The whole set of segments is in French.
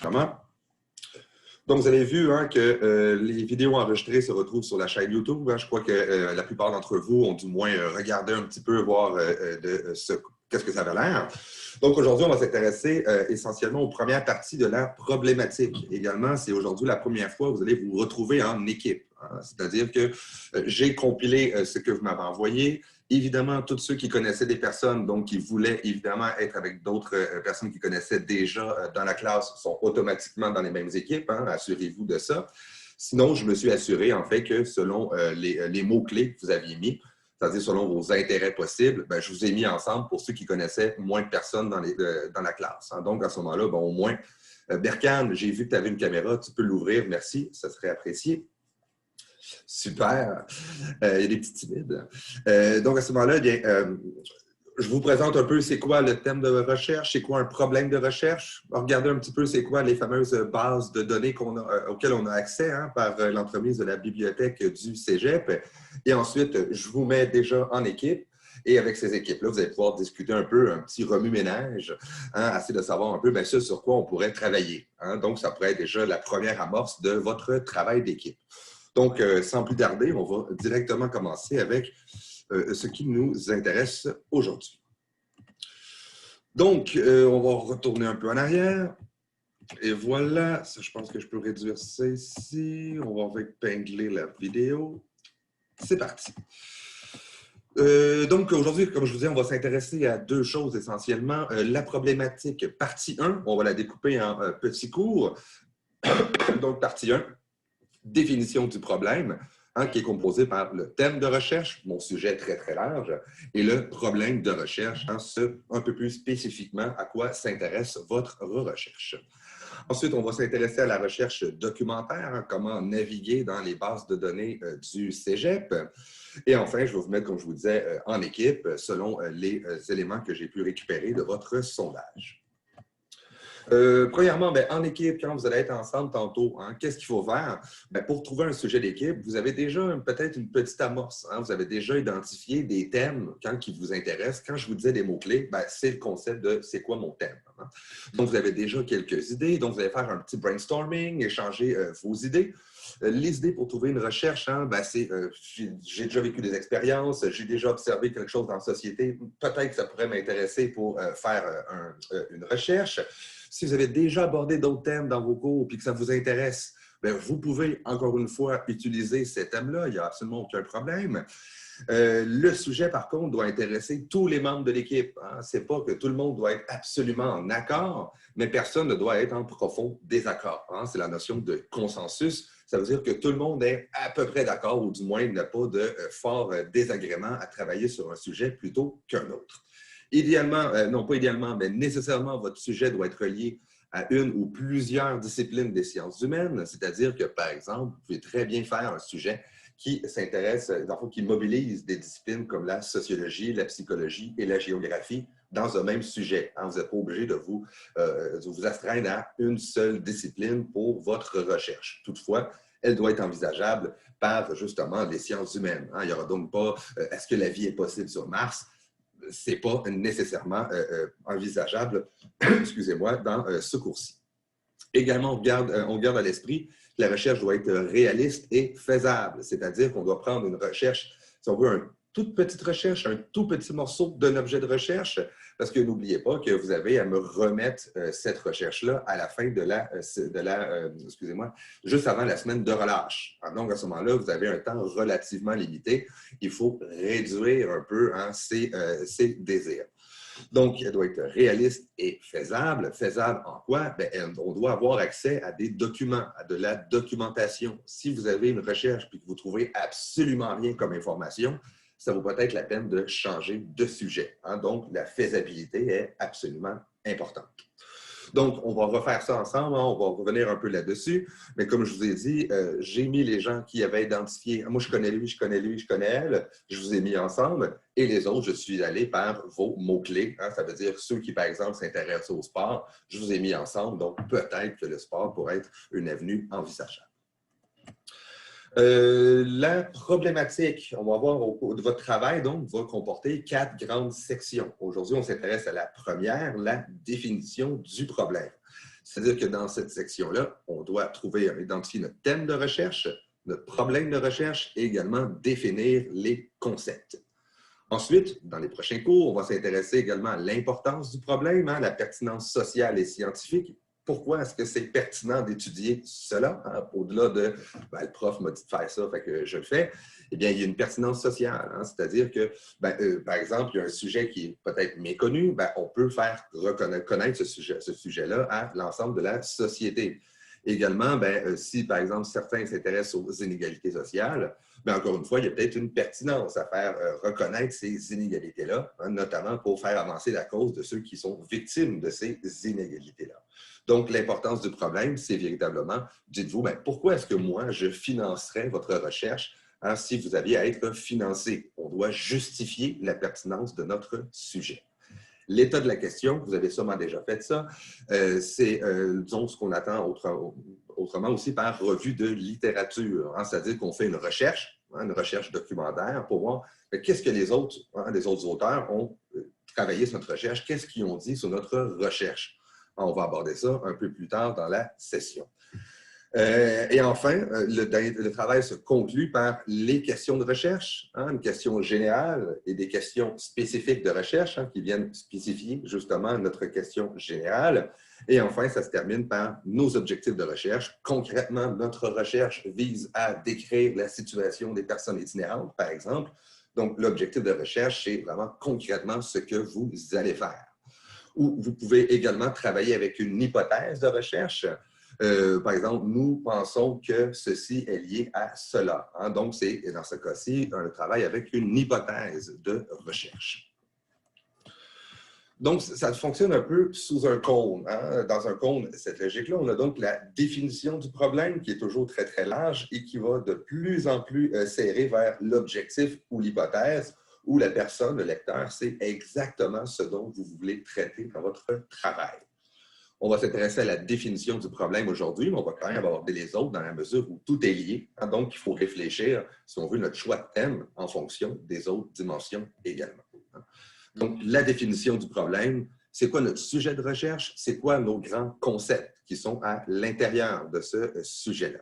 enregistrement. Donc, vous avez vu hein, que les vidéos enregistrées se retrouvent sur la chaîne YouTube. Hein. Je crois que la plupart d'entre vous ont du moins regardé un petit peu, voir qu'est-ce que ça avait l'air. Donc, aujourd'hui, on va s'intéresser essentiellement aux premières parties de la problématique. Également, c'est aujourd'hui la première fois que vous allez vous retrouver en équipe. Hein. C'est-à-dire que j'ai compilé ce que vous m'avez envoyé. Évidemment, tous ceux qui connaissaient des personnes, donc qui voulaient évidemment être avec d'autres personnes qui connaissaient déjà dans la classe, sont automatiquement dans les mêmes équipes. Hein, assurez-vous de ça. Sinon, je me suis assuré en fait que selon les mots-clés que vous aviez mis, c'est-à-dire selon vos intérêts possibles, bien, je vous ai mis ensemble pour ceux qui connaissaient moins de personnes dans la classe. Hein. Donc, à ce moment-là, bon, au moins, Berkane, j'ai vu que tu avais une caméra, tu peux l'ouvrir, merci, ça serait apprécié. Super. Il y a des petits timides. Donc, à ce moment-là, je vous présente un peu c'est quoi le thème de recherche, c'est quoi un problème de recherche. Regardez un petit peu c'est quoi les fameuses bases de données auxquelles on a accès hein, par l'entremise de la bibliothèque du Cégep. Et ensuite, je vous mets déjà en équipe. Et avec ces équipes-là, vous allez pouvoir discuter un peu, un petit remue-ménage, hein, essayer de savoir un peu bien sûr sur quoi on pourrait travailler. Hein. Donc, ça pourrait être déjà la première amorce de votre travail d'équipe. Donc, sans plus tarder, on va directement commencer avec ce qui nous intéresse aujourd'hui. Donc, on va retourner un peu en arrière. Et voilà, ça, je pense que je peux réduire ça ici. On va épingler la vidéo. C'est parti. Donc, aujourd'hui, comme je vous disais, on va s'intéresser à deux choses essentiellement. La problématique, partie 1, on va la découper en petits cours. Donc, partie 1. Définition du problème, hein, qui est composé par le thème de recherche, mon sujet très, très large, et le problème de recherche, hein, un peu plus spécifiquement à quoi s'intéresse votre recherche. Ensuite, on va s'intéresser à la recherche documentaire, hein, comment naviguer dans les bases de données du Cégep. Et enfin, je vais vous mettre, comme je vous disais, en équipe, selon les éléments que j'ai pu récupérer de votre sondage. Premièrement, bien, en équipe, quand vous allez être ensemble tantôt, hein, qu'est-ce qu'il faut faire? Bien, pour trouver un sujet d'équipe, vous avez déjà peut-être une petite amorce. Hein, vous avez déjà identifié des thèmes qui vous intéressent. Quand je vous disais des mots-clés, c'est le concept de c'est quoi mon thème? Hein? Donc, vous avez déjà quelques idées. Donc, vous allez faire un petit brainstorming, échanger vos idées. Les idées pour trouver une recherche, hein, c'est j'ai déjà vécu des expériences, j'ai déjà observé quelque chose dans la société. Peut-être que ça pourrait m'intéresser pour faire une recherche. Si vous avez déjà abordé d'autres thèmes dans vos cours et que ça vous intéresse, bien, vous pouvez, encore une fois, utiliser ces thèmes-là. Il n'y a absolument aucun problème. Le sujet, par contre, doit intéresser tous les membres de l'équipe. Hein. Ce n'est pas que tout le monde doit être absolument en accord, mais personne ne doit être en profond désaccord. Hein. C'est la notion de consensus. Ça veut dire que tout le monde est à peu près d'accord, ou du moins n'a pas de fort désagrément à travailler sur un sujet plutôt qu'un autre. Idéalement, non pas idéalement, mais nécessairement, votre sujet doit être relié à une ou plusieurs disciplines des sciences humaines, c'est-à-dire que, par exemple, vous pouvez très bien faire un sujet qui s'intéresse, qui mobilise des disciplines comme la sociologie, la psychologie et la géographie dans un même sujet. Hein, vous n'êtes pas obligé de vous astreindre à une seule discipline pour votre recherche. Toutefois, elle doit être envisageable par, justement, les sciences humaines. Hein, il n'y aura donc pas « est-ce que la vie est possible sur Mars ?» Ce n'est pas nécessairement envisageable excusez-moi, dans ce cours-ci. Également, on garde à l'esprit que la recherche doit être réaliste et faisable, c'est-à-dire qu'on doit prendre une recherche, si on veut, une toute petite recherche, un tout petit morceau d'un objet de recherche, parce que n'oubliez pas que vous avez à me remettre cette recherche-là à la fin excusez-moi, juste avant la semaine de relâche. Donc, à ce moment-là, vous avez un temps relativement limité. Il faut réduire un peu hein, ces désirs. Donc, elle doit être réaliste et faisable. Faisable en quoi? Bien, on doit avoir accès à des documents, à de la documentation. Si vous avez une recherche et que vous ne trouvez absolument rien comme information, ça vaut peut-être la peine de changer de sujet. Hein? Donc, la faisabilité est absolument importante. Donc, on va refaire ça ensemble, hein, on va revenir un peu là-dessus. Mais comme je vous ai dit, j'ai mis les gens qui avaient identifié, moi je connais lui, je connais lui, je connais elle, je vous ai mis ensemble. Et les autres, je suis allé par vos mots-clés. Hein, ça veut dire ceux qui, par exemple, s'intéressent au sport, je vous ai mis ensemble. Donc, peut-être que le sport pourrait être une avenue envisageable. La problématique, on va voir au cours de votre travail, donc, va comporter 4 grandes sections. Aujourd'hui, on s'intéresse à la première, la définition du problème. C'est-à-dire que dans cette section-là, on doit trouver, identifier notre thème de recherche, notre problème de recherche et également définir les concepts. Ensuite, dans les prochains cours, on va s'intéresser également à l'importance du problème, la pertinence sociale et scientifique. Pourquoi est-ce que c'est pertinent d'étudier cela? Au-delà de le prof m'a dit de faire ça, fait que je le fais. Eh bien, il y a une pertinence sociale. C'est-à-dire que, par exemple, il y a un sujet qui est peut-être méconnu, on peut faire connaître ce sujet-là à l'ensemble de la société. Également, si, par exemple, certains s'intéressent aux inégalités sociales, encore une fois, il y a peut-être une pertinence à faire reconnaître ces inégalités-là, notamment pour faire avancer la cause de ceux qui sont victimes de ces inégalités-là. Donc, l'importance du problème, c'est véritablement, dites-vous, pourquoi est-ce que moi, je financerais votre recherche si vous aviez à être financé? On doit justifier la pertinence de notre sujet. L'état de la question, vous avez sûrement déjà fait ça, c'est, disons, ce qu'on attend autrement aussi par revue de littérature. C'est-à-dire qu'on fait une recherche documentaire pour voir qu'est-ce que les autres auteurs ont travaillé sur notre recherche, qu'est-ce qu'ils ont dit sur notre recherche. On va aborder ça un peu plus tard dans la session. Et enfin, le travail se conclut par les questions de recherche, une question générale et des questions spécifiques de recherche qui viennent spécifier justement notre question générale. Et enfin, ça se termine par nos objectifs de recherche. Concrètement, notre recherche vise à décrire la situation des personnes itinérantes, par exemple. Donc, l'objectif de recherche, c'est vraiment concrètement ce que vous allez faire. Ou vous pouvez également travailler avec une hypothèse de recherche. Par exemple, nous pensons que ceci est lié à cela. Donc, c'est dans ce cas-ci un travail avec une hypothèse de recherche. Donc, ça fonctionne un peu sous un cône. Dans un cône, cette logique-là, on a donc la définition du problème qui est toujours très, très large et qui va de plus en plus serrer vers l'objectif ou l'hypothèse où la personne, le lecteur, sait exactement ce dont vous voulez traiter dans votre travail. On va s'intéresser à la définition du problème aujourd'hui, mais on va quand même aborder les autres dans la mesure où tout est lié. Donc, il faut réfléchir, si on veut, notre choix de thème en fonction des autres dimensions également. Donc, la définition du problème, c'est quoi notre sujet de recherche? C'est quoi nos grands concepts qui sont à l'intérieur de ce sujet-là?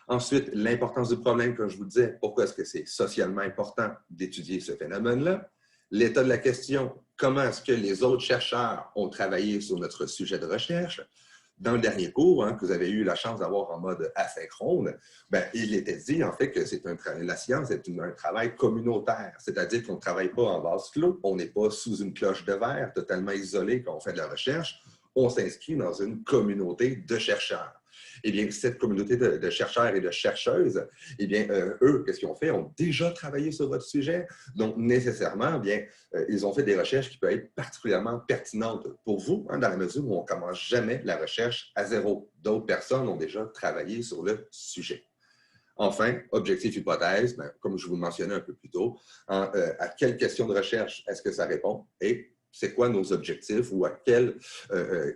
Ensuite, l'importance du problème, comme je vous disais, pourquoi est-ce que c'est socialement important d'étudier ce phénomène-là? L'état de la question, comment est-ce que les autres chercheurs ont travaillé sur notre sujet de recherche? Dans le dernier cours, que vous avez eu la chance d'avoir en mode asynchrone, il était dit en fait que la science est un travail communautaire, c'est-à-dire qu'on ne travaille pas en vase clos, on n'est pas sous une cloche de verre totalement isolé quand on fait de la recherche, on s'inscrit dans une communauté de chercheurs. Eh bien, cette communauté de chercheurs et de chercheuses, eh bien, eux, qu'est-ce qu'ils ont fait? Ont déjà travaillé sur votre sujet. Donc, nécessairement, bien, ils ont fait des recherches qui peuvent être particulièrement pertinentes pour vous, dans la mesure où on ne commence jamais la recherche à zéro. D'autres personnes ont déjà travaillé sur le sujet. Enfin, objectif hypothèse, comme je vous le mentionnais un peu plus tôt, à quelle question de recherche est-ce que ça répond? Et c'est quoi nos objectifs ou à quelle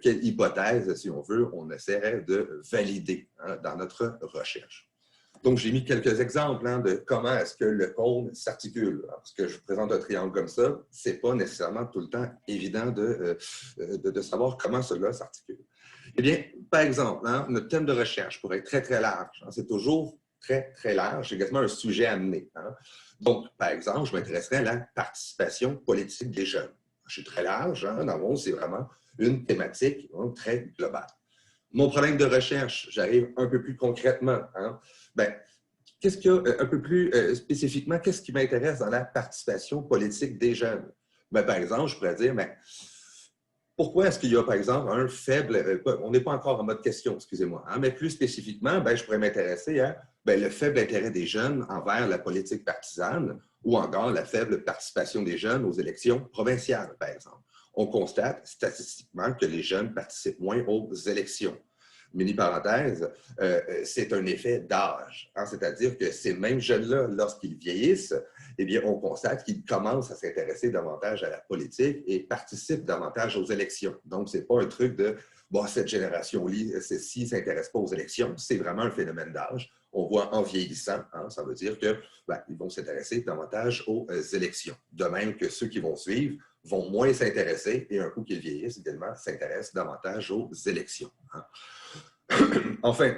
hypothèse, si on veut, on essaierait de valider dans notre recherche. Donc, j'ai mis quelques exemples de comment est-ce que le cône s'articule. Parce que je vous présente un triangle comme ça, ce n'est pas nécessairement tout le temps évident de savoir comment cela s'articule. Eh bien, par exemple, notre thème de recherche pourrait être très, très large. C'est toujours très, très large, c'est également un sujet amené. Donc, par exemple, je m'intéresserais à la participation politique des jeunes. Je suis très large, dans le fond, c'est vraiment une thématique très globale. Mon problème de recherche, j'arrive un peu plus concrètement. Qu'est-ce qu'il y a un peu plus spécifiquement, qu'est-ce qui m'intéresse dans la participation politique des jeunes? Par exemple, je pourrais dire, pourquoi est-ce qu'il y a, par exemple, un faible, on n'est pas encore en mode question, excusez-moi, mais plus spécifiquement, je pourrais m'intéresser à le faible intérêt des jeunes envers la politique partisane ou encore la faible participation des jeunes aux élections provinciales, par exemple. On constate statistiquement que les jeunes participent moins aux élections. Mini parenthèse, c'est un effet d'âge. C'est-à-dire que ces mêmes jeunes-là, lorsqu'ils vieillissent, eh bien, on constate qu'ils commencent à s'intéresser davantage à la politique et participent davantage aux élections. Donc, ce n'est pas un truc de cette génération-ci ne s'intéresse pas aux élections. C'est vraiment un phénomène d'âge. On voit en vieillissant, ça veut dire qu'ils vont s'intéresser davantage aux élections. De même que ceux qui vont suivre vont moins s'intéresser et un coup qu'ils vieillissent, également, s'intéressent davantage aux élections. Enfin,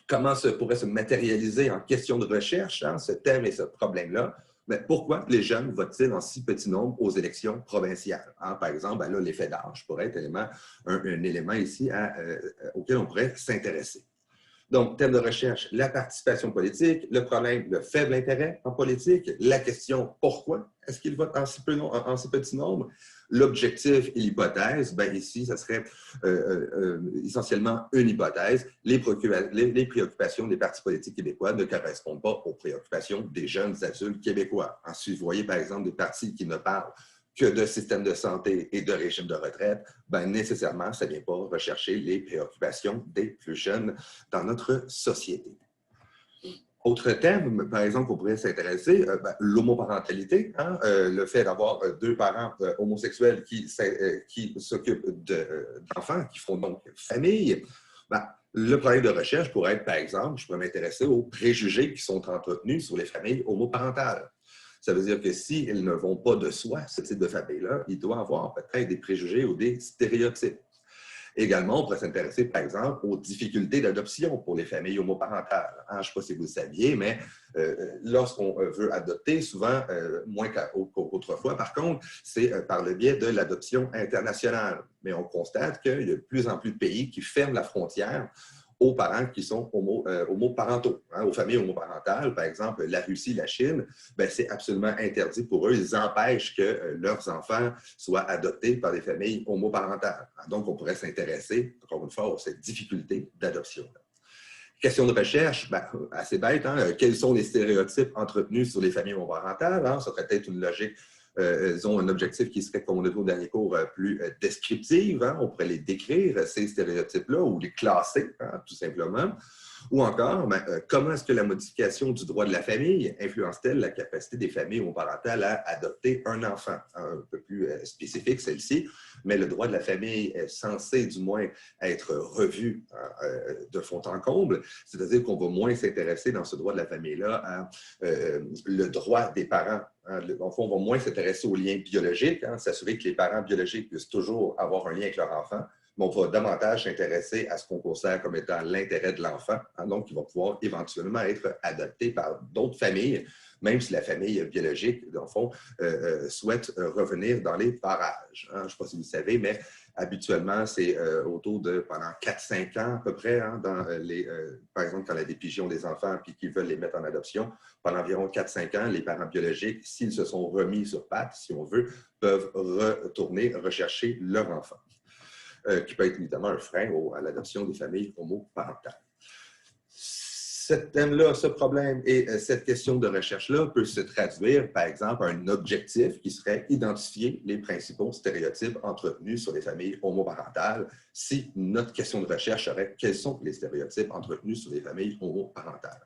comment pourrait se matérialiser en question de recherche ce thème et ce problème-là? Mais pourquoi les jeunes votent-ils en si petit nombre aux élections provinciales? Par exemple, là, l'effet d'âge pourrait être un élément ici auquel on pourrait s'intéresser. Donc, thème de recherche, la participation politique, le problème, le faible intérêt en politique, la question pourquoi est-ce qu'ils votent en si petit nombre, l'objectif et l'hypothèse, bien ici, ça serait essentiellement une hypothèse. Les préoccupations des partis politiques québécois ne correspondent pas aux préoccupations des jeunes adultes québécois. Ensuite, vous voyez par exemple des partis qui ne parlent que de système de santé et de régime de retraite, bien, nécessairement, ça ne vient pas rechercher les préoccupations des plus jeunes dans notre société. Autre thème, par exemple, on pourrait s'intéresser, l'homoparentalité, le fait d'avoir deux parents homosexuels qui s'occupent d'enfants, qui font donc famille. Le problème de recherche pourrait être, par exemple, je pourrais m'intéresser aux préjugés qui sont entretenus sur les familles homoparentales. Ça veut dire que s'ils ne vont pas de soi, ce type de famille-là, il doit avoir peut-être des préjugés ou des stéréotypes. Également, on pourrait s'intéresser, par exemple, aux difficultés d'adoption pour les familles homoparentales. Je ne sais pas si vous le saviez, mais lorsqu'on veut adopter, souvent, moins qu'autrefois, par contre, c'est par le biais de l'adoption internationale. Mais on constate qu'il y a de plus en plus de pays qui ferment la frontière aux parents qui sont homoparentaux, aux familles homoparentales, par exemple la Russie, la Chine, c'est absolument interdit pour eux. Ils empêchent que leurs enfants soient adoptés par des familles homoparentales. Donc, on pourrait s'intéresser, encore une fois, à cette difficulté d'adoption. Question de recherche, assez bête, quels sont les stéréotypes entretenus sur les familles homoparentales? Ça serait peut-être une logique. Ils ont un objectif qui serait, comme on a vu au dernier cours, plus descriptif. On pourrait les décrire, ces stéréotypes-là, ou les classer, tout simplement. Ou encore, comment est-ce que la modification du droit de la famille influence-t-elle la capacité des familles homoparentales à adopter un enfant? Un peu plus spécifique, celle-ci, mais le droit de la famille est censé, du moins, être revu de fond en comble, c'est-à-dire qu'on va moins s'intéresser dans ce droit de la famille-là à le droit des parents. En fond, on va moins s'intéresser aux liens biologiques, s'assurer que les parents biologiques puissent toujours avoir un lien avec leur enfant, mais on va davantage s'intéresser à ce qu'on considère comme étant l'intérêt de l'enfant, donc qui va pouvoir éventuellement être adopté par d'autres familles, même si la famille biologique, dans le fond, souhaite revenir dans les parages. Je ne sais pas si vous le savez, mais habituellement, c'est autour de pendant 4-5 ans à peu près, par exemple, quand il y a des pigeons des enfants et qu'ils veulent les mettre en adoption, pendant environ 4-5 ans, les parents biologiques, s'ils se sont remis sur pattes, si on veut, peuvent retourner rechercher leur enfant, qui peut être évidemment un frein à l'adoption des familles homoparentales. Ce thème-là, ce problème et cette question de recherche-là peut se traduire, par exemple, à un objectif qui serait identifier les principaux stéréotypes entretenus sur les familles homoparentales. Si notre question de recherche serait quels sont les stéréotypes entretenus sur les familles homoparentales.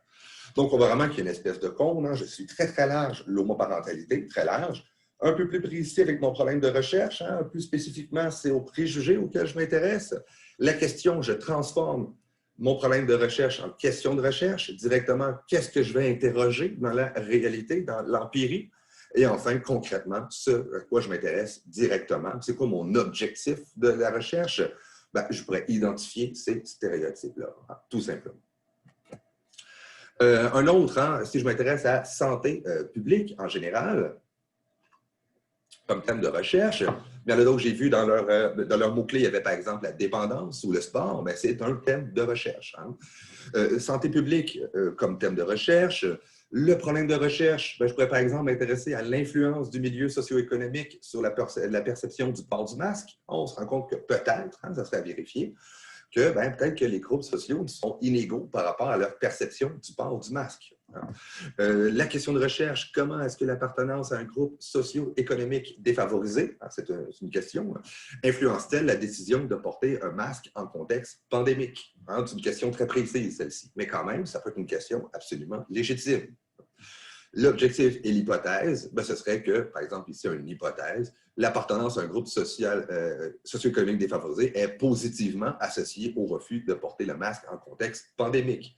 Donc, on voit vraiment qu'il y a une espèce de cône. Je suis très, très large, l'homoparentalité, très large. Un peu plus précis avec mon problème de recherche, plus spécifiquement, c'est aux préjugés auxquels je m'intéresse. La question, je transforme mon problème de recherche en question de recherche, directement, qu'est-ce que je vais interroger dans la réalité, dans l'empirie? Et enfin, concrètement, ce à quoi je m'intéresse directement, c'est quoi mon objectif de la recherche? Je pourrais identifier ces stéréotypes-là, tout simplement. Un autre, si je m'intéresse à santé publique en général, comme thème de recherche. Bien là, donc, j'ai vu dans leur mot-clé, il y avait par exemple la dépendance ou le sport, mais c'est un thème de recherche. Santé publique comme thème de recherche. Le problème de recherche, je pourrais par exemple m'intéresser à l'influence du milieu socio-économique sur la perception du port du masque. On se rend compte que peut-être, ça serait à vérifier, que peut-être que les groupes sociaux sont inégaux par rapport à leur perception du port du masque. La question de recherche, comment est-ce que l'appartenance à un groupe socio-économique défavorisé, c'est une question, influence-t-elle la décision de porter un masque en contexte pandémique? C'est une question très précise, celle-ci, mais quand même, ça peut être une question absolument légitime. L'objectif et l'hypothèse, ce serait que, par exemple, ici, une hypothèse, l'appartenance à un groupe socio-économique défavorisé est positivement associée au refus de porter le masque en contexte pandémique.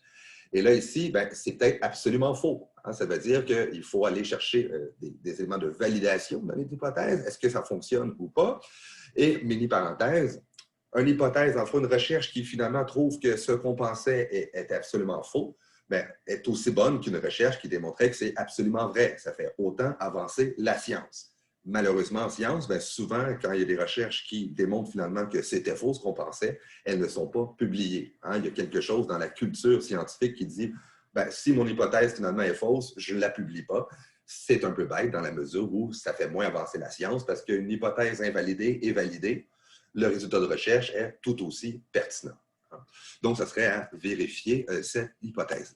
Et là, ici, ben, c'est peut-être absolument faux. Hein. Ça veut dire qu'il faut aller chercher des éléments de validation dans les hypothèses. Est-ce que ça fonctionne ou pas? Et, mini parenthèse, une hypothèse, en fait, une recherche qui finalement trouve que ce qu'on pensait est absolument faux, bien, est aussi bonne qu'une recherche qui démontrait que c'est absolument vrai. Ça fait autant avancer la science. Malheureusement, en science, bien, souvent, quand il y a des recherches qui démontrent finalement que c'était faux ce qu'on pensait, elles ne sont pas publiées. Hein? Il y a quelque chose dans la culture scientifique qui dit bien, si mon hypothèse finalement est fausse, je ne la publie pas. C'est un peu bête dans la mesure où ça fait moins avancer la science parce qu'une hypothèse invalidée est validée. Le résultat de recherche est tout aussi pertinent. Donc, ça serait à vérifier cette hypothèse.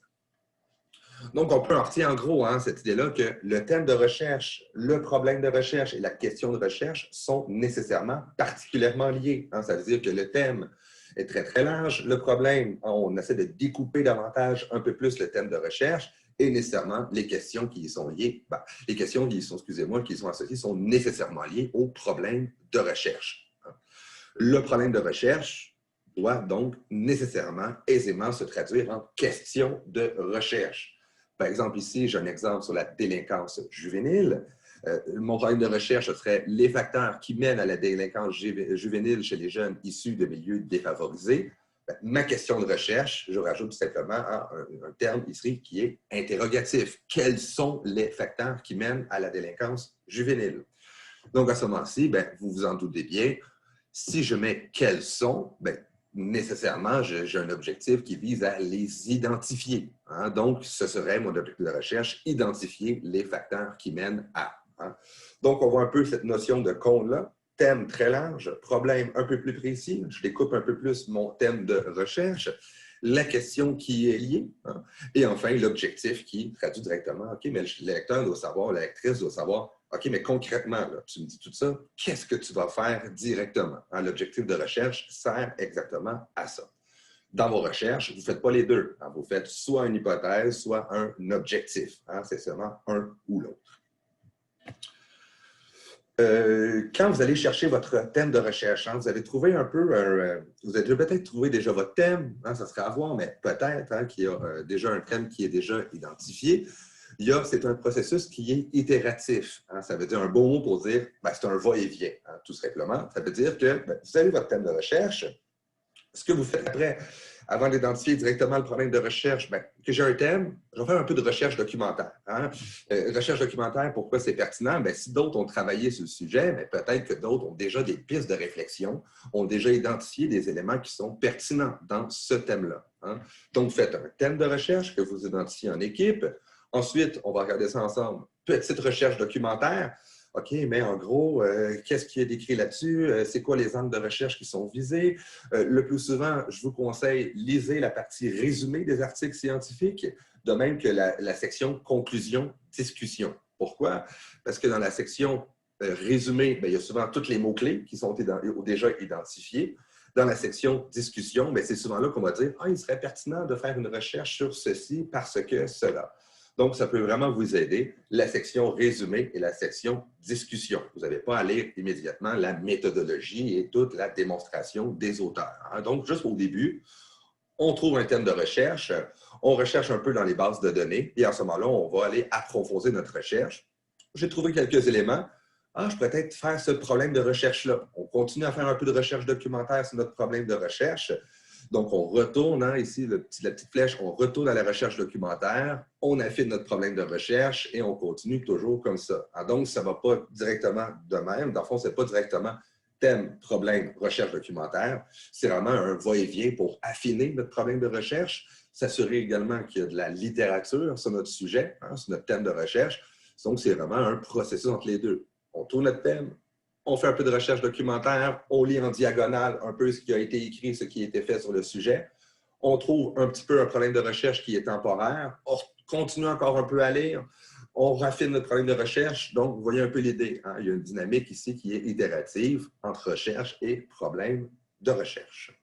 Donc, on peut en retirer en gros cette idée-là que le thème de recherche, le problème de recherche et la question de recherche sont nécessairement particulièrement liés. Ça veut dire que le thème est très, très large. Le problème, on essaie de découper davantage un peu plus le thème de recherche et nécessairement les questions qui y sont liées, les questions qui y sont, excusez-moi, qui y sont associées sont nécessairement liées au problème de recherche. Le problème de recherche doit donc nécessairement aisément se traduire en question de recherche. Par exemple, ici, j'ai un exemple sur la délinquance juvénile. Mon problème de recherche serait les facteurs qui mènent à la délinquance juvénile chez les jeunes issus de milieux défavorisés. Ma question de recherche, je rajoute tout simplement un terme ici qui est interrogatif. Quels sont les facteurs qui mènent à la délinquance juvénile? Donc, à ce moment-ci, vous vous en doutez bien, si je mets quels sont, nécessairement, j'ai un objectif qui vise à les identifier. Hein? Donc, ce serait mon objectif de recherche, identifier les facteurs qui mènent à. Hein? Donc, on voit un peu cette notion de cône-là. Thème très large, problème un peu plus précis. Je découpe un peu plus mon thème de recherche, la question qui est liée, hein? Et enfin, l'objectif qui traduit directement, OK, mais le lecteur doit savoir, la lectrice doit savoir, OK, mais concrètement, là, tu me dis tout ça, qu'est-ce que tu vas faire directement? Hein? L'objectif de recherche sert exactement à ça. Dans vos recherches, vous ne faites pas les deux. Hein? Vous faites soit une hypothèse, soit un objectif. Hein? C'est seulement un ou l'autre. Quand vous allez chercher votre thème de recherche, vous avez trouvé un peu, vous avez peut-être trouvé déjà votre thème, ça serait à voir, mais peut-être qu'il y a déjà un thème qui est déjà identifié. C'est un processus qui est itératif. Ça veut dire un beau mot pour dire, c'est un va-et-vient, tout simplement. Ça veut dire que vous avez votre thème de recherche. Ce que vous faites après, avant d'identifier directement le problème de recherche, que j'ai un thème, je vais faire un peu de recherche documentaire. Hein? Recherche documentaire, pourquoi c'est pertinent? Si d'autres ont travaillé sur le sujet, peut-être que d'autres ont déjà des pistes de réflexion, ont déjà identifié des éléments qui sont pertinents dans ce thème-là. Hein? Donc, vous faites un thème de recherche que vous identifiez en équipe. Ensuite, on va regarder ça ensemble. Petite recherche documentaire. OK, mais en gros, qu'est-ce qui est décrit là-dessus? C'est quoi les angles de recherche qui sont visés? Le plus souvent, je vous conseille, lisez la partie résumée des articles scientifiques, de même que la section conclusion, discussion. Pourquoi? Parce que dans la section résumé, il y a souvent tous les mots-clés qui sont déjà identifiés. Dans la section discussion, c'est souvent là qu'on va dire « Ah, il serait pertinent de faire une recherche sur ceci parce que cela ». Donc, ça peut vraiment vous aider, la section résumé et la section discussion. Vous n'avez pas à lire immédiatement la méthodologie et toute la démonstration des auteurs. Hein. Donc, juste au début, on trouve un thème de recherche, on recherche un peu dans les bases de données et à ce moment-là, on va aller approfondir notre recherche. J'ai trouvé quelques éléments. Je pourrais peut-être faire ce problème de recherche-là. On continue à faire un peu de recherche documentaire sur notre problème de recherche. Donc, on retourne, ici, la petite flèche, on retourne à la recherche documentaire, on affine notre problème de recherche et on continue toujours comme ça. Donc, ça ne va pas directement de même. Dans le fond, ce n'est pas directement thème, problème, recherche documentaire. C'est vraiment un va-et-vient pour affiner notre problème de recherche, s'assurer également qu'il y a de la littérature sur notre sujet, sur notre thème de recherche. Donc, c'est vraiment un processus entre les deux. On tourne notre thème, on fait un peu de recherche documentaire, on lit en diagonale un peu ce qui a été écrit, ce qui a été fait sur le sujet. On trouve un petit peu un problème de recherche qui est temporaire. On continue encore un peu à lire. On raffine notre problème de recherche. Donc, vous voyez un peu l'idée. Il y a une dynamique ici qui est itérative entre recherche et problème de recherche.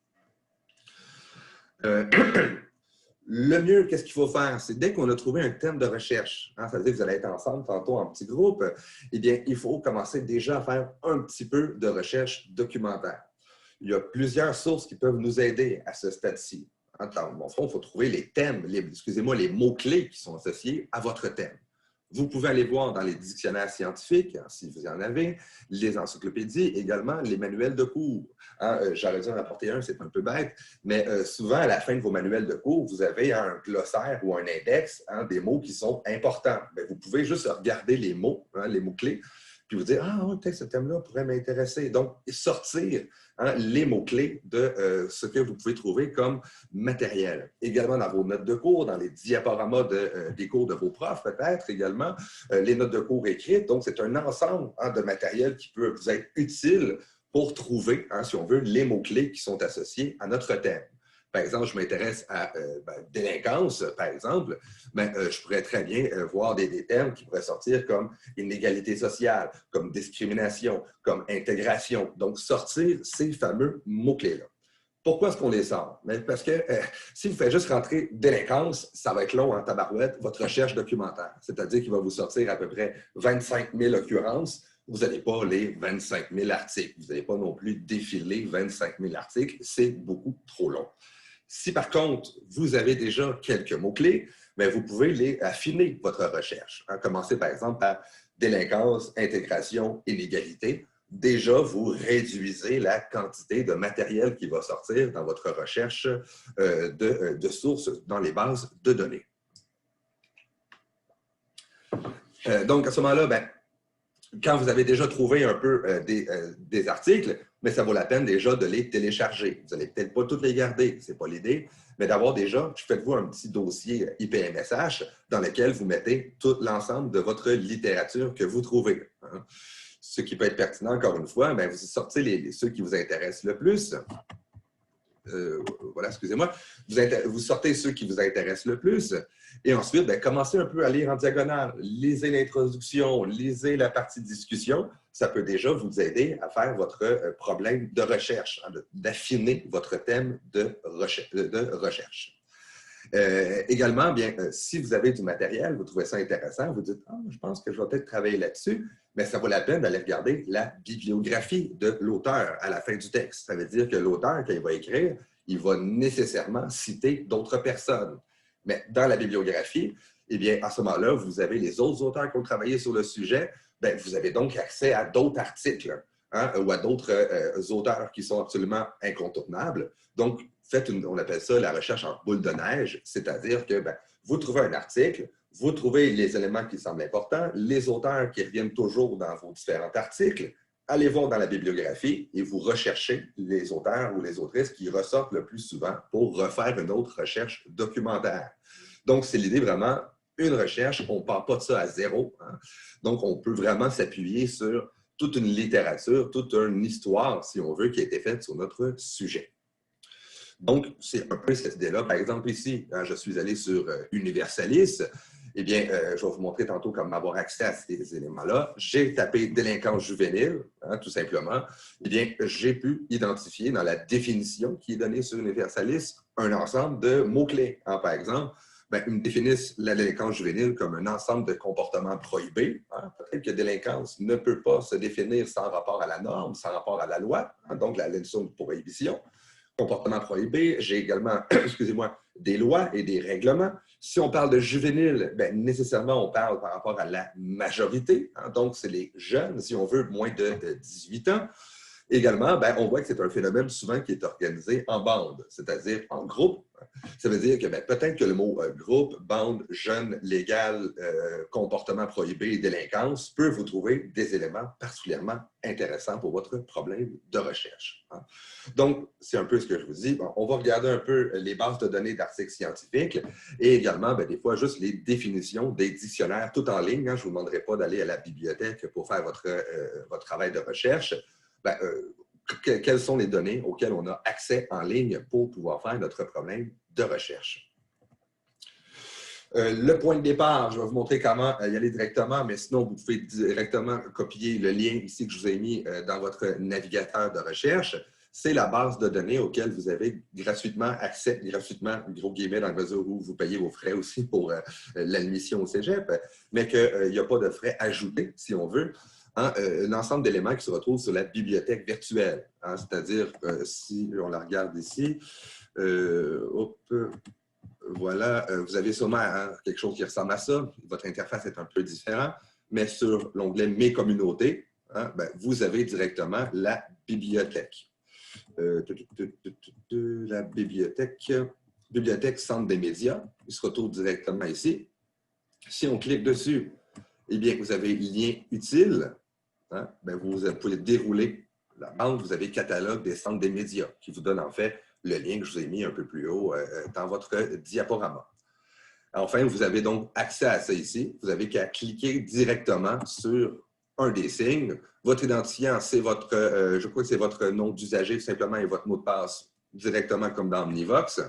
Le mieux, qu'est-ce qu'il faut faire? C'est dès qu'on a trouvé un thème de recherche, ça veut dire que vous allez être ensemble tantôt en petits groupes, eh bien, il faut commencer déjà à faire un petit peu de recherche documentaire. Il y a plusieurs sources qui peuvent nous aider à ce stade-ci. Dans le fond, il faut trouver les thèmes, excusez-moi, les mots-clés qui sont associés à votre thème. Vous pouvez aller voir dans les dictionnaires scientifiques, si vous en avez, les encyclopédies, également les manuels de cours. J'aurais dû en apporter un, c'est un peu bête, mais souvent, à la fin de vos manuels de cours, vous avez un glossaire ou un index des mots qui sont importants. Bien, vous pouvez juste regarder les mots, les mots-clés, puis vous dire « Ah, peut-être ce thème-là pourrait m'intéresser ». Donc, sortir les mots-clés de ce que vous pouvez trouver comme matériel. Également dans vos notes de cours, dans les diaporamas des cours de vos profs, peut-être également, les notes de cours écrites. Donc, c'est un ensemble de matériel qui peut vous être utile pour trouver, si on veut, les mots-clés qui sont associés à notre thème. Par exemple, je m'intéresse à délinquance, par exemple, je pourrais très bien voir des termes qui pourraient sortir comme inégalité sociale, comme discrimination, comme intégration. Donc, sortir ces fameux mots-clés-là. Pourquoi est-ce qu'on les sort? Parce que si vous faites juste rentrer délinquance, ça va être long en tabarouette, votre recherche documentaire. C'est-à-dire qu'il va vous sortir à peu près 25 000 occurrences. Vous n'allez pas les 25 000 articles. Vous n'allez pas non plus défiler 25 000 articles. C'est beaucoup trop long. Si par contre, vous avez déjà quelques mots-clés, vous pouvez les affiner, votre recherche. Commencez par exemple par délinquance, intégration, inégalité. Déjà, vous réduisez la quantité de matériel qui va sortir dans votre recherche de sources dans les bases de données. Donc, à ce moment-là, quand vous avez déjà trouvé un peu des articles, mais ça vaut la peine déjà de les télécharger. Vous n'allez peut-être pas tous les garder, ce n'est pas l'idée, mais d'avoir déjà, faites-vous un petit dossier IPMSH dans lequel vous mettez tout l'ensemble de votre littérature que vous trouvez. Ce qui peut être pertinent, encore une fois, vous sortez ceux qui vous intéressent le plus. Voilà, excusez-moi. Vous sortez ceux qui vous intéressent le plus. Et ensuite, commencez un peu à lire en diagonale. Lisez l'introduction, lisez la partie discussion. Ça peut déjà vous aider à faire votre problème de recherche, d'affiner votre thème de recherche. Également, si vous avez du matériel, vous trouvez ça intéressant, vous dites « Ah, je pense que je vais peut-être travailler là-dessus », mais ça vaut la peine d'aller regarder la bibliographie de l'auteur à la fin du texte. Ça veut dire que l'auteur, quand il va écrire, il va nécessairement citer d'autres personnes. Mais dans la bibliographie, à ce moment-là, vous avez les autres auteurs qui ont travaillé sur le sujet, vous avez donc accès à d'autres articles ou à d'autres auteurs qui sont absolument incontournables. Donc, on appelle ça la recherche en boule de neige, c'est-à-dire que vous trouvez un article, vous trouvez les éléments qui semblent importants, les auteurs qui reviennent toujours dans vos différents articles, allez voir dans la bibliographie et vous recherchez les auteurs ou les autrices qui ressortent le plus souvent pour refaire une autre recherche documentaire. Donc, c'est l'idée vraiment, une recherche, on ne part pas de ça à zéro. Donc, on peut vraiment s'appuyer sur toute une littérature, toute une histoire, si on veut, qui a été faite sur notre sujet. Donc, c'est un peu cette idée-là. Par exemple, ici, je suis allé sur Universalis. Je vais vous montrer tantôt comment avoir accès à ces éléments-là. J'ai tapé délinquance juvénile, tout simplement. J'ai pu identifier dans la définition qui est donnée sur Universalis un ensemble de mots-clés. Par exemple, ils me définissent la délinquance juvénile comme un ensemble de comportements prohibés. Peut-être que délinquance ne peut pas se définir sans rapport à la norme, sans rapport à la loi, donc la notion de prohibition. Comportement prohibé, j'ai également, excusez-moi, des lois et des règlements. Si on parle de juvénile, nécessairement, on parle par rapport à la majorité. Donc, c'est les jeunes, si on veut, moins de 18 ans. Également, on voit que c'est un phénomène souvent qui est organisé en bande, c'est-à-dire en groupe. Ça veut dire que peut-être que le mot groupe, bande, jeune, légal, comportement prohibé et délinquance peut vous trouver des éléments particulièrement intéressants pour votre problème de recherche. Donc, c'est un peu ce que je vous dis. On va regarder un peu les bases de données d'articles scientifiques et également, des fois, juste les définitions des dictionnaires tout en ligne. Je ne vous demanderai pas d'aller à la bibliothèque pour faire votre travail de recherche. Quelles sont les données auxquelles on a accès en ligne pour pouvoir faire notre problème de recherche. Le point de départ, je vais vous montrer comment y aller directement, mais sinon, vous pouvez directement copier le lien ici que je vous ai mis dans votre navigateur de recherche. C'est la base de données auquel vous avez gratuitement accès, gratuitement, gros guillemets, dans la mesure où vous payez vos frais aussi pour l'admission au cégep, mais qu'il n'y a pas de frais ajoutés, si on veut. l'ensemble d'éléments qui se retrouvent sur la bibliothèque virtuelle. Hein, c'est-à-dire, si on la regarde ici, hop, voilà, vous avez sûrement quelque chose qui ressemble à ça. Votre interface est un peu différente, mais sur l'onglet « Mes communautés », vous avez directement la bibliothèque. La bibliothèque Centre des médias, il se retrouve directement ici. Si on clique dessus, eh bien, vous avez lien utile. Vous pouvez dérouler la bande, vous avez catalogue des centres des médias qui vous donne en fait le lien que je vous ai mis un peu plus haut dans votre diaporama. Enfin, vous avez donc accès à ça ici. Vous n'avez qu'à cliquer directement sur un des signes. Votre identifiant, c'est votre, je crois que c'est votre nom d'usager tout simplement et votre mot de passe directement comme dans Omnivox.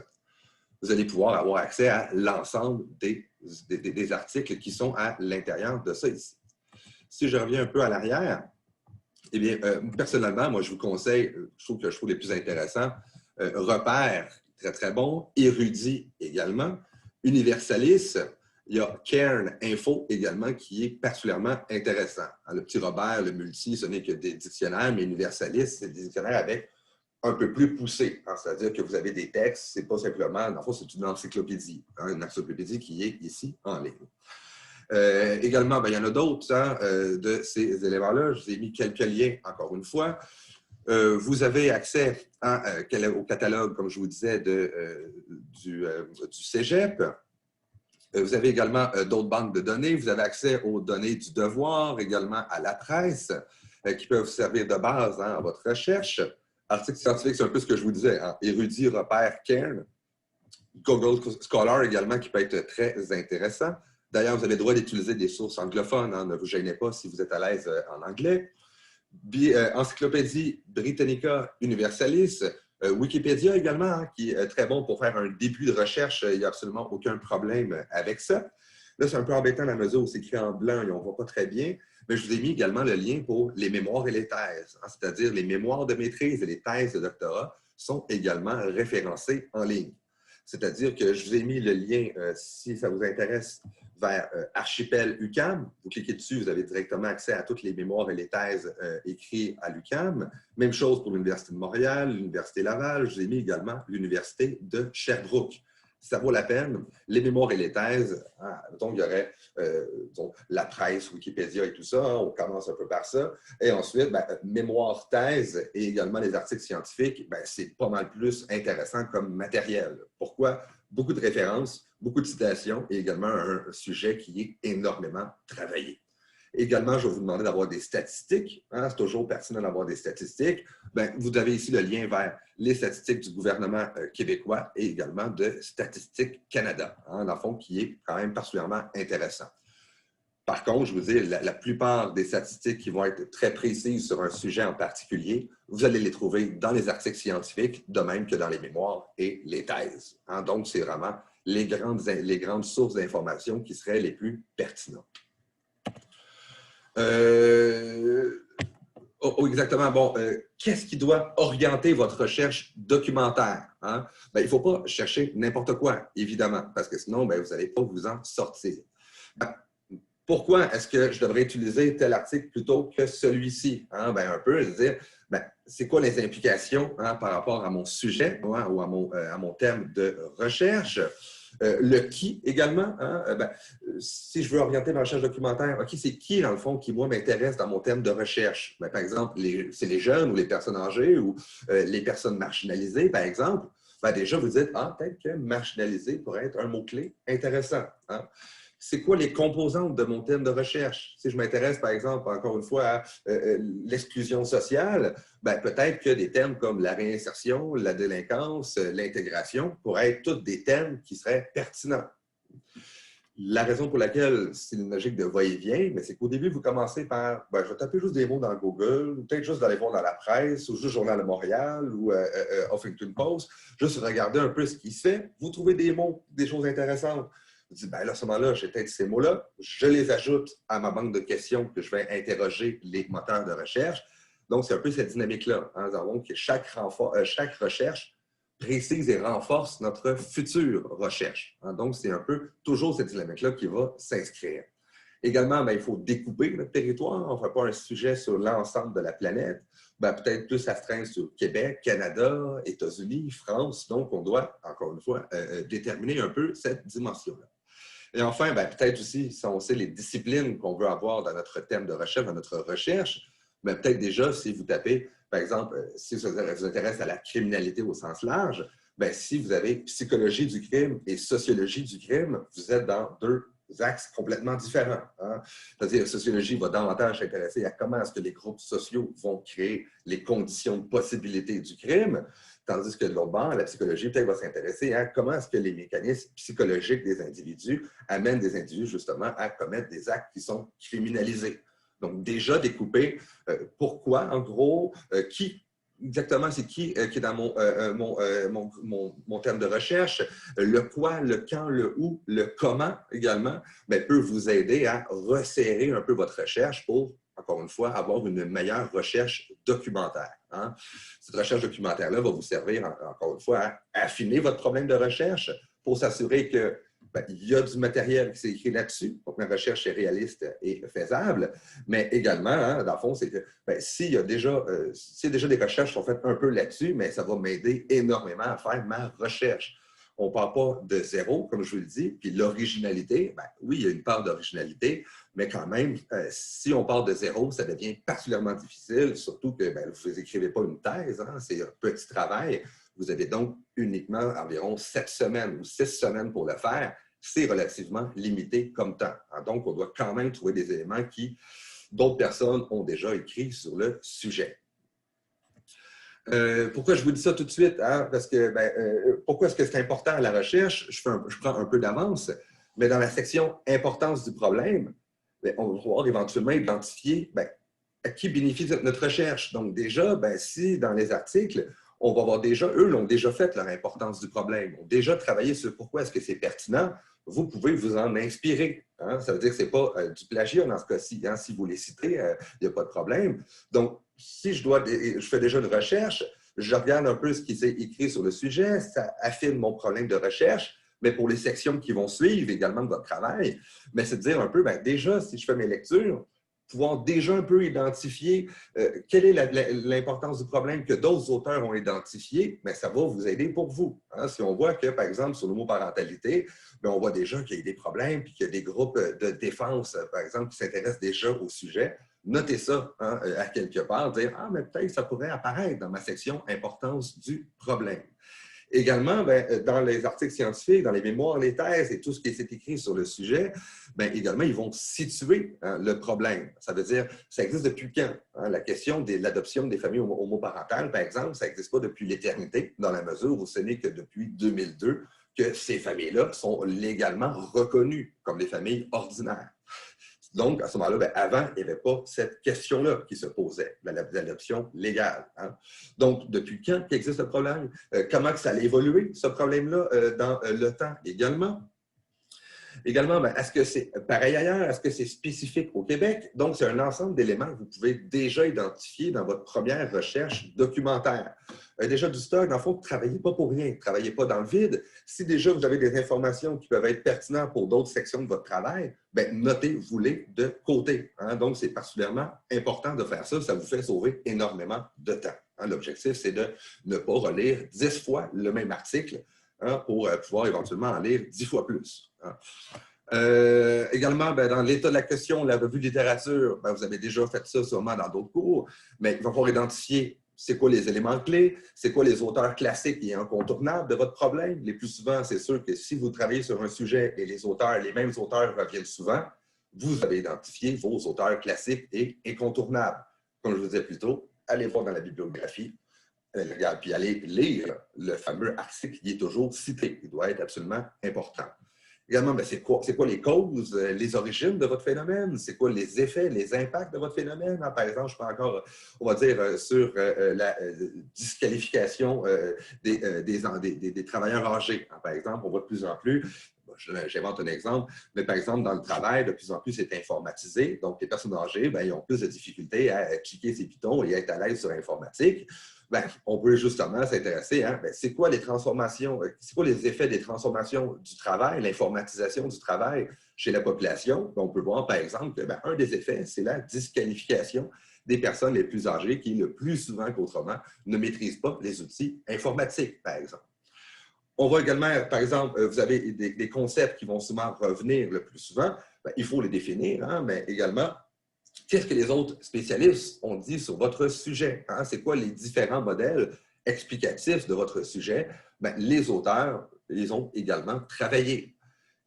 Vous allez pouvoir avoir accès à l'ensemble des articles qui sont à l'intérieur de ça ici. Si je reviens un peu à l'arrière, eh bien, personnellement, moi, je vous conseille, je trouve les plus intéressants, Repères, très, très bon, Érudit également, Universalis, il y a Cairn Info également qui est particulièrement intéressant. Le petit Robert, le multi, ce n'est que des dictionnaires, mais Universalis, c'est des dictionnaires avec un peu plus poussé. C'est-à-dire que vous avez des textes, c'est pas simplement, dans le fond, c'est une encyclopédie. Une encyclopédie qui est ici en ligne. Également, il y en a d'autres de ces éléments-là. Je vous ai mis quelques liens, encore une fois. Vous avez accès au catalogue, comme je vous disais, du Cégep. Vous avez également d'autres banques de données. Vous avez accès aux données du devoir, également à la presse, qui peuvent vous servir de base à votre recherche. Articles scientifiques, c'est un peu ce que je vous disais. Érudit, repère, Cairn. Google Scholar également, qui peut être très intéressant. D'ailleurs, vous avez le droit d'utiliser des sources anglophones. Ne vous gênez pas si vous êtes à l'aise en anglais. Encyclopédie Britannica Universalis. Wikipédia également, qui est très bon pour faire un début de recherche. Il n'y a absolument aucun problème avec ça. Là, c'est un peu embêtant à la mesure où c'est écrit en blanc et on ne voit pas très bien. Mais je vous ai mis également le lien pour les mémoires et les thèses. C'est-à-dire les mémoires de maîtrise et les thèses de doctorat sont également référencées en ligne. C'est-à-dire que je vous ai mis le lien, si ça vous intéresse, vers Archipel UQAM. Vous cliquez dessus, vous avez directement accès à toutes les mémoires et les thèses écrites à l'UQAM. Même chose pour l'Université de Montréal, l'Université Laval. Je vous ai mis également l'Université de Sherbrooke. Ça vaut la peine. Les mémoires et les thèses, donc il y aurait la presse, Wikipédia et tout ça. On commence un peu par ça. Et ensuite, mémoire, thèse et également les articles scientifiques, c'est pas mal plus intéressant comme matériel. Pourquoi? Beaucoup de références, beaucoup de citations et également un sujet qui est énormément travaillé. Également, je vais vous demander d'avoir des statistiques. C'est toujours pertinent d'avoir des statistiques. Vous avez ici le lien vers les statistiques du gouvernement québécois et également de Statistique Canada, dans le fond, qui est quand même particulièrement intéressant. Par contre, je vous dis, la plupart des statistiques qui vont être très précises sur un sujet en particulier, vous allez les trouver dans les articles scientifiques, de même que dans les mémoires et les thèses. Donc, c'est vraiment les grandes sources d'informations qui seraient les plus pertinentes. Exactement. Bon, qu'est-ce qui doit orienter votre recherche documentaire? Il ne faut pas chercher n'importe quoi, évidemment, parce que sinon, vous n'allez pas vous en sortir. Pourquoi est-ce que je devrais utiliser tel article plutôt que celui-ci? Un peu, je veux dire, c'est quoi les implications par rapport à mon sujet ou à mon thème de recherche? Le qui également. Si je veux orienter ma recherche documentaire, OK, c'est qui, dans le fond, qui, moi, m'intéresse dans mon thème de recherche? Par exemple, c'est les jeunes ou les personnes âgées ou les personnes marginalisées, par exemple. Déjà, vous dites, peut-être que marginalisé pourrait être un mot-clé intéressant. C'est quoi les composantes de mon thème de recherche? Si je m'intéresse, par exemple, encore une fois, à l'exclusion sociale, peut-être que des thèmes comme la réinsertion, la délinquance, l'intégration pourraient être tous des thèmes qui seraient pertinents. La raison pour laquelle c'est une logique de va-et-vient, c'est qu'au début, vous commencez par, je vais taper juste des mots dans Google, ou peut-être juste d'aller voir dans la presse, ou juste Journal de Montréal, ou Huffington Post, juste regarder un peu ce qui se fait. Vous trouvez des mots, des choses intéressantes. Vous dites, à ce moment-là, j'ai peut-être ces mots-là, je les ajoute à ma banque de questions que je vais interroger les moteurs de recherche. Donc, c'est un peu cette dynamique-là. Chaque recherche précise et renforce notre future recherche. Donc, c'est un peu toujours cette dynamique-là qui va s'inscrire. Également, ben, il faut découper notre territoire. On ne fait pas un sujet sur l'ensemble de la planète. Ben, peut-être plus astreindre sur Québec, Canada, États-Unis, France. Donc, on doit, encore une fois, déterminer un peu cette dimension-là. Et enfin, ben, peut-être aussi, si on sait les disciplines qu'on veut avoir dans notre thème de recherche, dans notre recherche, ben, peut-être déjà, si vous tapez, par exemple, si ça vous intéresse à la criminalité au sens large, ben, si vous avez psychologie du crime et sociologie du crime, vous êtes dans deux axes complètement différents. Hein? C'est-à-dire, la sociologie va davantage s'intéresser à comment est-ce que les groupes sociaux vont créer les conditions de possibilité du crime, tandis que de l'autre bord, la psychologie peut-être va s'intéresser à comment est-ce que les mécanismes psychologiques des individus amènent des individus justement à commettre des actes qui sont criminalisés. Donc, déjà découper pourquoi, en gros, qui exactement, c'est qui est dans mon terme de recherche. Le quoi, le quand, le où, le comment également, bien, peut vous aider à resserrer un peu votre recherche pour, encore une fois, avoir une meilleure recherche documentaire. Hein? Cette recherche documentaire-là va vous servir, encore une fois, à affiner votre problème de recherche pour s'assurer que ben, il y a du matériel qui s'est écrit là-dessus, donc ma recherche est réaliste et faisable, mais également, hein, dans le fond, c'est que ben, s'il y a déjà des recherches qui sont faites un peu là-dessus, mais ça va m'aider énormément à faire ma recherche. On ne part pas de zéro, comme je vous le dis, puis l'originalité, ben, oui, il y a une part d'originalité, mais quand même, si on part de zéro, ça devient particulièrement difficile, surtout que ben, vous n'écrivez pas une thèse, hein, c'est un petit travail. Vous avez donc uniquement environ 7 semaines ou 6 semaines pour le faire. C'est relativement limité comme temps. Donc, on doit quand même trouver des éléments qui d'autres personnes ont déjà écrit sur le sujet. Pourquoi je vous dis ça tout de suite? Hein? Parce que, pourquoi est-ce que c'est important à la recherche? Je prends un peu d'avance, mais dans la section « Importance du problème », on va pouvoir éventuellement identifier à qui bénéficie notre recherche. Donc déjà, si dans les articles, on va voir déjà, eux l'ont déjà fait, leur importance du problème, ont déjà travaillé sur pourquoi est-ce que c'est pertinent, vous pouvez vous en inspirer. Hein? Ça veut dire que ce n'est pas du plagiat dans ce cas-ci. Hein? Si vous les citez, il n'y a pas de problème. Donc, si je fais déjà une recherche, je regarde un peu ce qui s'est écrit sur le sujet, ça affine mon problème de recherche, mais pour les sections qui vont suivre également de votre travail, c'est de dire un peu, déjà, si je fais mes lectures, pouvoir déjà un peu identifier quelle est l'importance du problème que d'autres auteurs ont identifié, mais ça va vous aider pour vous. Hein? Si on voit que, par exemple, sur l'homoparentalité, on voit déjà qu'il y a des problèmes puis qu'il y a des groupes de défense, par exemple, qui s'intéressent déjà au sujet, notez ça hein, à quelque part, dire « Ah, mais peut-être ça pourrait apparaître dans ma section « Importance du problème ». Également, dans les articles scientifiques, dans les mémoires, les thèses et tout ce qui est écrit sur le sujet, également, ils vont situer hein, le problème. Ça veut dire, ça existe depuis quand? Hein? La question de l'adoption des familles homoparentales, par exemple, ça n'existe pas depuis l'éternité, dans la mesure où ce n'est que depuis 2002 que ces familles-là sont légalement reconnues comme des familles ordinaires. Donc, à ce moment-là, avant, il n'y avait pas cette question-là qui se posait, l'adoption légale. Hein? Donc, depuis quand existe le problème? Comment que ça a évolué, ce problème-là, dans le temps également? Également, est-ce que c'est pareil ailleurs? Est-ce que c'est spécifique au Québec? Donc, c'est un ensemble d'éléments que vous pouvez déjà identifier dans votre première recherche documentaire. Déjà du stock, dans le fond, ne travaillez pas pour rien, ne travaillez pas dans le vide. Si déjà vous avez des informations qui peuvent être pertinentes pour d'autres sections de votre travail, notez-vous-les de côté. Hein? Donc, c'est particulièrement important de faire ça. Ça vous fait sauver énormément de temps. Hein? L'objectif, c'est de ne pas relire 10 fois le même article hein, pour pouvoir éventuellement en lire 10 fois plus. Hein? Également, dans l'état de la question, la revue de littérature, vous avez déjà fait ça sûrement dans d'autres cours, mais il va falloir identifier c'est quoi les éléments clés, c'est quoi les auteurs classiques et incontournables de votre problème. Les plus souvent, c'est sûr que si vous travaillez sur un sujet et les mêmes auteurs reviennent souvent, vous avez identifié vos auteurs classiques et incontournables. Comme je vous disais plus tôt, allez voir dans la bibliographie, puis allez lire le fameux article qui est toujours cité. Il doit être absolument important. Également, c'est quoi les causes, les origines de votre phénomène? C'est quoi les effets, les impacts de votre phénomène? Par exemple, je prends encore, on va dire, sur la disqualification des travailleurs âgés. Par exemple, on voit de plus en plus, j'invente un exemple, mais par exemple, dans le travail, de plus en plus, c'est informatisé. Donc, les personnes âgées, ils ont plus de difficultés à cliquer ces pitons et à être à l'aise sur l'informatique. on peut justement s'intéresser à c'est quoi les transformations, c'est quoi les effets des transformations du travail, l'informatisation du travail chez la population. On peut voir, par exemple, que un des effets, c'est la disqualification des personnes les plus âgées qui, le plus souvent qu'autrement, ne maîtrisent pas les outils informatiques, par exemple. On va également, par exemple, vous avez des concepts qui vont souvent revenir le plus souvent. Il faut les définir, mais également, qu'est-ce que les autres spécialistes ont dit sur votre sujet? C'est quoi les différents modèles explicatifs de votre sujet? Les auteurs, ils ont également travaillé.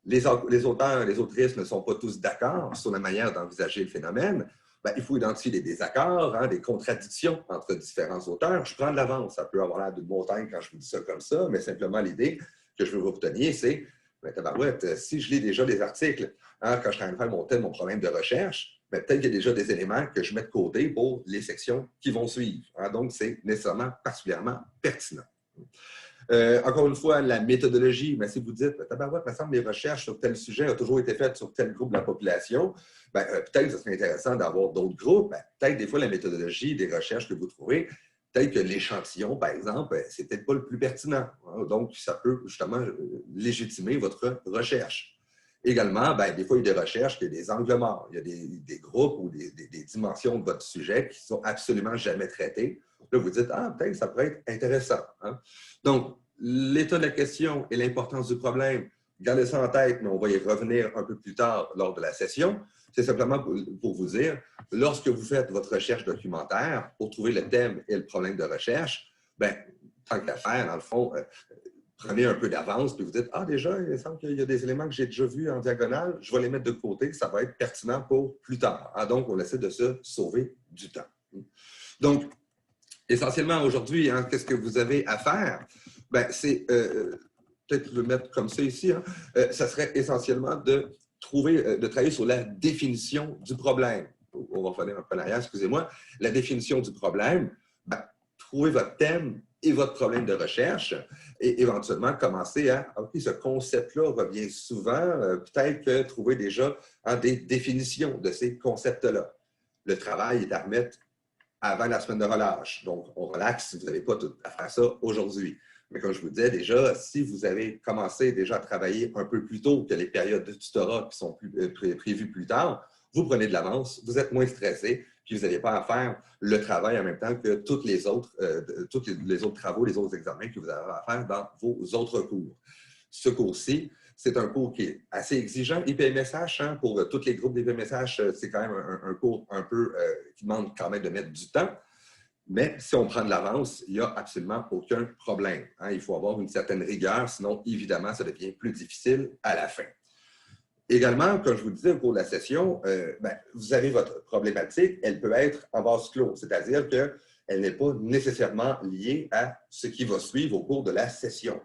Les auteurs et les autrices ne sont pas tous d'accord sur la manière d'envisager le phénomène. Il faut identifier des désaccords, des contradictions entre différents auteurs. Je prends de l'avance. Ça peut avoir l'air d'une montagne quand je vous dis ça comme ça, mais simplement l'idée que je veux vous retenir, c'est, tabarouette, si je lis déjà des articles quand je suis en train de faire mon thème, mon problème de recherche, peut-être qu'il y a déjà des éléments que je mets de côté pour les sections qui vont suivre. Donc, c'est nécessairement particulièrement pertinent. Encore une fois, la méthodologie, si vous dites, tabarouette, il me semble que mes recherches sur tel sujet ont toujours été faites sur tel groupe de la population, peut-être que ce serait intéressant d'avoir d'autres groupes. Peut-être des fois, la méthodologie des recherches que vous trouvez, peut-être que l'échantillon, par exemple, c'est peut-être pas le plus pertinent. Donc, ça peut justement légitimer votre recherche. Également, des fois, il y a des recherches, il y a des angles morts, il y a des groupes ou des dimensions de votre sujet qui ne sont absolument jamais traités. Là, vous dites, peut-être que ça pourrait être intéressant. Donc, l'état de la question et l'importance du problème, gardez ça en tête, mais on va y revenir un peu plus tard lors de la session. C'est simplement pour vous dire, lorsque vous faites votre recherche documentaire pour trouver le thème et le problème de recherche, tant qu'à faire, dans le fond, prenez un peu d'avance, puis vous dites, déjà, il me semble qu'il y a des éléments que j'ai déjà vus en diagonale, je vais les mettre de côté, ça va être pertinent pour plus tard. Donc, on essaie de se sauver du temps. Donc, essentiellement, aujourd'hui, qu'est-ce que vous avez à faire? C'est, peut-être le mettre comme ça ici, ça serait essentiellement de travailler sur la définition du problème. On va revenir un peu en arrière, excusez-moi. La définition du problème, trouver votre thème et votre problème de recherche et éventuellement commencer à, OK, ce concept-là revient souvent, peut-être que trouver déjà des définitions de ces concepts-là. Le travail est à remettre avant la semaine de relâche. Donc, on relaxe si vous n'avez pas tout à faire ça aujourd'hui. Mais comme je vous disais déjà, si vous avez commencé déjà à travailler un peu plus tôt que les périodes de tutorat qui sont prévues plus tard, vous prenez de l'avance, vous êtes moins stressé, puis vous n'avez pas à faire le travail en même temps que tous les autres travaux, les autres examens que vous avez à faire dans vos autres cours. Ce cours-ci, c'est un cours qui est assez exigeant. IPMSH, pour tous les groupes d'IPMSH, c'est quand même un cours un peu qui demande quand même de mettre du temps. Mais si on prend de l'avance, il n'y a absolument aucun problème. Il faut avoir une certaine rigueur, sinon, évidemment, ça devient plus difficile à la fin. Également, comme je vous disais au cours de la session, vous avez votre problématique, elle peut être en vase clos, c'est-à-dire qu'elle n'est pas nécessairement liée à ce qui va suivre au cours de la session.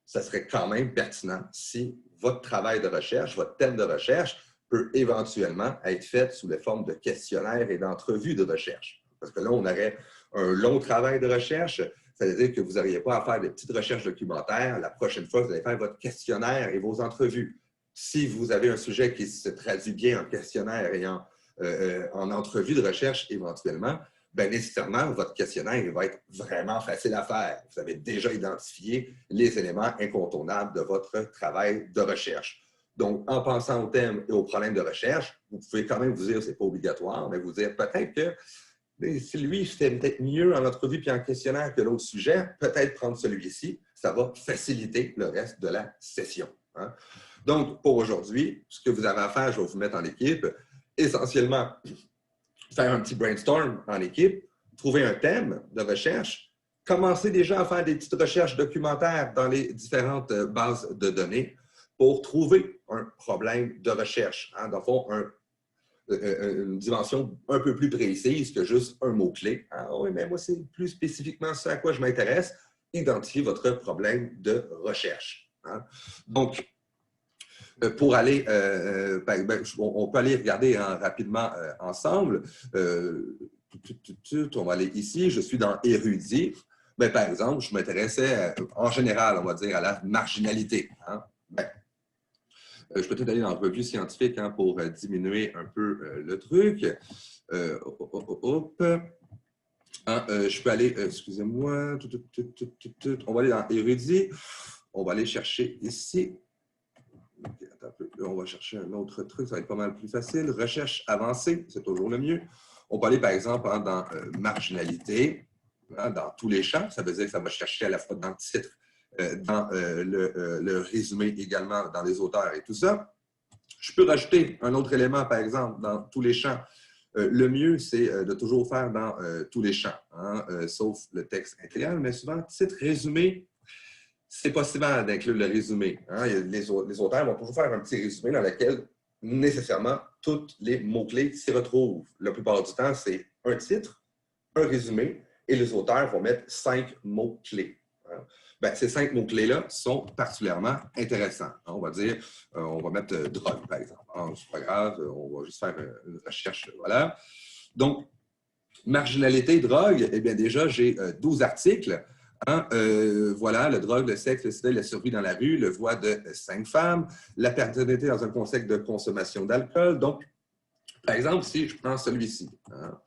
Ça serait quand même pertinent si votre travail de recherche, votre thème de recherche peut éventuellement être fait sous la forme de questionnaires et d'entrevues de recherche. Parce que là, on aurait un long travail de recherche, ça veut dire que vous n'auriez pas à faire des petites recherches documentaires. La prochaine fois, vous allez faire votre questionnaire et vos entrevues. Si vous avez un sujet qui se traduit bien en questionnaire et en entrevue de recherche éventuellement, nécessairement, votre questionnaire va être vraiment facile à faire. Vous avez déjà identifié les éléments incontournables de votre travail de recherche. Donc, en pensant au thème et au problème de recherche, vous pouvez quand même vous dire, ce n'est pas obligatoire, mais vous dire peut-être que si lui fait peut-être mieux en entrevue puis en questionnaire que l'autre sujet, peut-être prendre celui-ci, ça va faciliter le reste de la session. Donc, pour aujourd'hui, ce que vous avez à faire, je vais vous mettre en équipe, essentiellement, faire un petit brainstorm en équipe, trouver un thème de recherche, commencer déjà à faire des petites recherches documentaires dans les différentes bases de données pour trouver un problème de recherche. Dans le fond, une dimension un peu plus précise que juste un mot-clé. Oui, mais moi, c'est plus spécifiquement ça à quoi je m'intéresse. Identifier votre problème de recherche. Donc, pour aller, on peut aller regarder rapidement ensemble. On va aller ici. Je suis dans érudit. Par exemple, je m'intéressais en général, on va dire, à la marginalité. Je peux peut-être aller dans la revue scientifique pour diminuer un peu le truc. Hein, je peux aller, excusez-moi, on va aller dans érudit. On va aller chercher ici. Okay, attends un peu. Là, on va chercher un autre truc, ça va être pas mal plus facile. Recherche avancée, c'est toujours le mieux. On peut aller, par exemple, hein, dans marginalité, hein, dans tous les champs. Ça veut dire que ça va chercher à la fois dans le titre, dans le résumé également, dans les auteurs et tout ça. Je peux rajouter un autre élément, par exemple, dans tous les champs. Le mieux, c'est de toujours faire dans tous les champs, hein, sauf le texte intégral, mais souvent, titre, résumé, c'est possible d'inclure le résumé. Hein. Les auteurs vont toujours faire un petit résumé dans lequel, nécessairement, tous les mots-clés s'y retrouvent. La plupart du temps, c'est un titre, un résumé, et les auteurs vont mettre 5 mots-clés. Hein. Ben, ces 5 mots-clés-là sont particulièrement intéressants. On va dire, on va mettre drogue, par exemple. C'est pas grave, on va juste faire une recherche. Voilà. Donc, marginalité, drogue, eh bien déjà, j'ai 12 articles. Hein, voilà, le drogue, le sexe, le sida, la survie dans la rue, le voix de 5 femmes, la paternité dans un contexte de consommation d'alcool. Donc, par exemple, si je prends celui-ci, hein,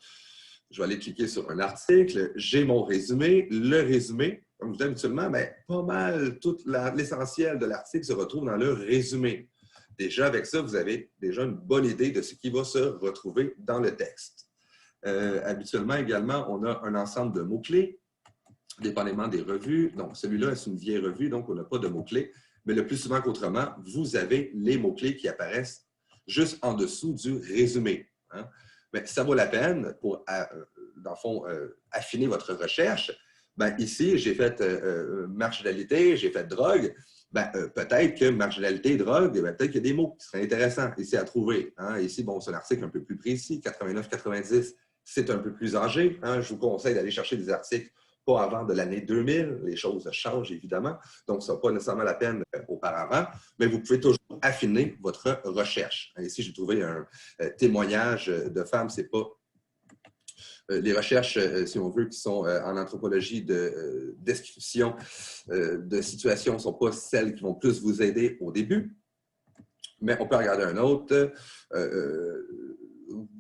je vais aller cliquer sur un article, j'ai mon résumé. Le résumé, comme je dis habituellement, mais pas mal, tout l'essentiel de l'article se retrouve dans le résumé. Déjà, avec ça, vous avez déjà une bonne idée de ce qui va se retrouver dans le texte. Habituellement, également, on a un ensemble de mots-clés, dépendamment des revues. Donc, celui-là, c'est une vieille revue, donc on n'a pas de mots-clés. Mais le plus souvent qu'autrement, vous avez les mots-clés qui apparaissent juste en dessous du résumé. Hein? Mais ça vaut la peine pour, dans le fond, affiner votre recherche. Ben, ici, j'ai fait marginalité, j'ai fait drogue. Ben, peut-être que marginalité et drogue, ben, peut-être qu'il y a des mots qui seraient intéressants ici à trouver. Hein? Ici, bon, c'est un article un peu plus précis, 89-90, c'est un peu plus âgé. Hein? Je vous conseille d'aller chercher des articles pas avant de l'année 2000. Les choses changent, évidemment. Donc, ça n'a pas nécessairement la peine auparavant, mais vous pouvez toujours affiner votre recherche. Ici, j'ai trouvé un témoignage de femmes. C'est pas les recherches, si on veut, qui sont en anthropologie de description de situations ne sont pas celles qui vont plus vous aider au début. Mais on peut regarder un autre.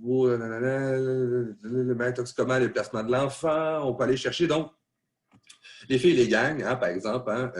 Le toxicomane et le placement de l'enfant. On peut aller chercher donc les filles et les gangs, hein, par exemple, hein,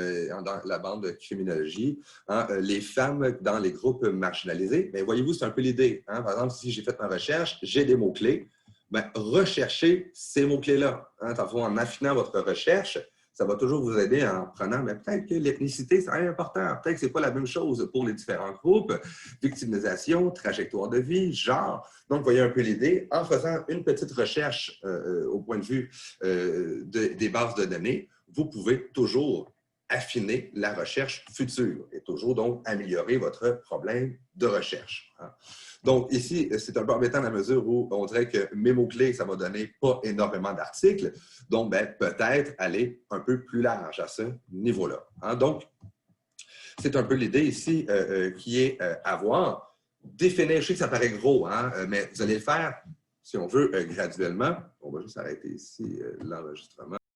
dans la bande de criminologie, hein, les femmes dans les groupes marginalisés. Mais voyez-vous, c'est un peu l'idée. Hein. Par exemple, si j'ai fait ma recherche, j'ai des mots-clés. Ben, recherchez ces mots-clés-là. Hein, en affinant votre recherche, ça va toujours vous aider en prenant, mais peut-être que l'ethnicité, c'est important. Peut-être que ce n'est pas la même chose pour les différents groupes. Victimisation, trajectoire de vie, genre. Donc, vous voyez un peu l'idée. En faisant une petite recherche au point de vue des bases de données, vous pouvez toujours affiner la recherche future et toujours donc améliorer votre problème de recherche. Hein. Donc, ici, c'est un peu embêtant dans la mesure où on dirait que mes mots-clés, ça m'a donné pas énormément d'articles. Donc, ben, peut-être aller un peu plus large à ce niveau-là. Hein. Donc, c'est un peu l'idée ici qui est à voir. Définir, je sais que ça paraît gros, hein, mais vous allez le faire, si on veut, graduellement. On va juste arrêter ici l'enregistrement.